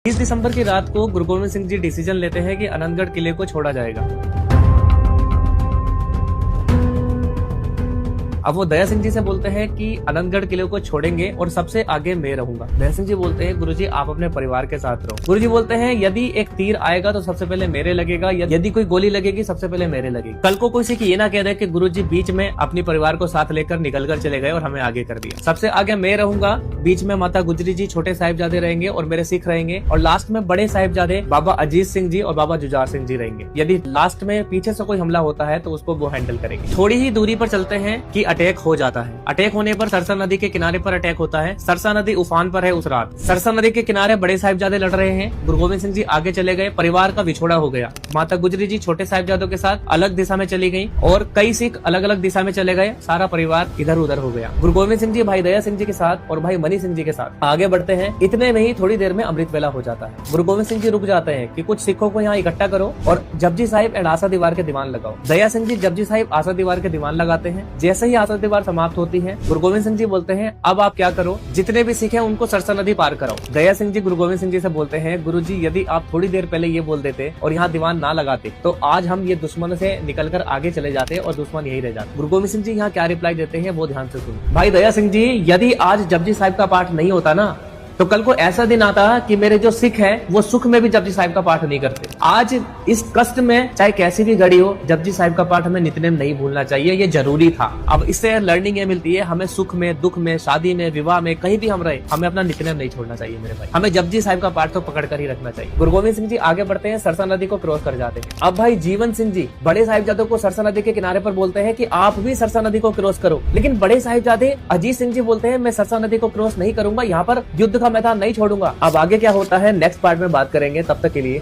30 दिसंबर की रात को गुरु गोविंद सिंह जी डिसीजन लेते हैं कि आनंदगढ़ किले को छोड़ा जाएगा। अब वो दया सिंह जी से बोलते हैं कि आनंदगढ़ किले को छोड़ेंगे और सबसे आगे मैं रहूंगा। दया सिंह जी बोलते हैं गुरुजी आप अपने परिवार के साथ रहो। गुरुजी बोलते हैं यदि एक तीर आएगा तो सबसे पहले मेरे लगेगा, यदि कोई गोली लगेगी सबसे पहले मेरे लगेगी। कल को कोई ये ना कह दे कि गुरुजी बीच में अपने परिवार को साथ लेकर निकल कर चले गए और हमें आगे कर दिया। सबसे आगे मैं रहूंगा, बीच में माता गुजरी जी छोटे साहिबजादे रहेंगे और मेरे सिख रहेंगे, और लास्ट में बड़े साहिबजादे बाबा अजीत सिंह जी और बाबा जुझार सिंह जी रहेंगे। यदि लास्ट में पीछे से कोई हमला होता है तो उसको वो हैंडल करेंगे। थोड़ी ही दूरी पर चलते हैं कि अटैक हो जाता है। अटैक होने पर सरसा नदी के किनारे पर अटैक होता है। सरसा नदी उफान पर है उस रात। सरसा नदी के किनारे बड़े साहिबजादे लड़ रहे हैं। गुरु गोविंद सिंह जी आगे चले गए, परिवार का विछोड़ा हो गया। माता गुजरी जी छोटे साहिबजादों के साथ अलग दिशा में चली गई और कई सिख अलग अलग दिशा में चले गए। सारा परिवार इधर उधर हो गया। गुरु गोविंद सिंह जी भाई दया सिंह जी के साथ और भाई मनी सिंह जी के साथ आगे बढ़ते हैं। इतने में ही थोड़ी देर में अमृत वेला हो जाता है। गुरु गोविंद सिंह जी रुक जाते हैं कि कुछ सिखों को यहाँ इकट्ठा करो और जपजी साहिब एंड आसा दीवार के दीवान लगाओ। दया सिंह जी जपजी साहिब आसा दीवार के दीवान लगाते हैं। जैसे ही आसा दीवार समाप्त होती है, गुरु गोविंद सिंह जी बोलते हैं अब आप क्या करो, जितने भी सिख हैं उनको सरसा नदी पार कराओ। दया सिंह जी गुरु गोविंद सिंह जी से बोलते हैं गुरुजी यदि आप थोड़ी देर पहले ये बोल देते और यहाँ दीवान ना लगाते तो आज हम ये दुश्मन से निकलकर आगे चले जाते और दुश्मन यही रह जाते। गुरु गोविंद सिंह जी यहाँ क्या रिप्लाई देते हैं वो ध्यान से सुनो। भाई दया सिंह जी यदि आज जपजी साहिब का पाठ नहीं होता ना तो कल को ऐसा दिन आता कि मेरे जो सिख हैं वो सुख में भी जपजी साहिब का पाठ नहीं करते। आज इस कष्ट में चाहे कैसी भी घड़ी हो, जपजी साहिब का पाठ हमें नित्यनेम नहीं भूलना चाहिए, ये जरूरी था। अब इससे लर्निंग ये मिलती है हमें सुख में, दुख में, शादी में, विवाह में, कहीं भी हम रहे हमें अपना नित्यनेम नहीं छोड़ना चाहिए मेरे भाई। हमें जपजी साहिब का पाठ तो पकड़ कर ही रखना चाहिए। गुरु गोविंद सिंह जी आगे बढ़ते हैं, सरसा नदी को क्रॉस कर जाते हैं। अब भाई जीवन सिंह जी बड़े साहिबजादों को सरसा नदी के किनारे पर बोलते हैं कि आप भी सरसा नदी को क्रॉस करो, लेकिन बड़े साहिबजादे अजीत सिंह जी बोलते हैं मैं सरसा नदी को क्रॉस नहीं करूंगा, यहाँ पर युद्ध का मैदान नहीं छोड़ूंगा। अब आगे क्या होता है नेक्स्ट पार्ट में बात करेंगे, तब तक के लिए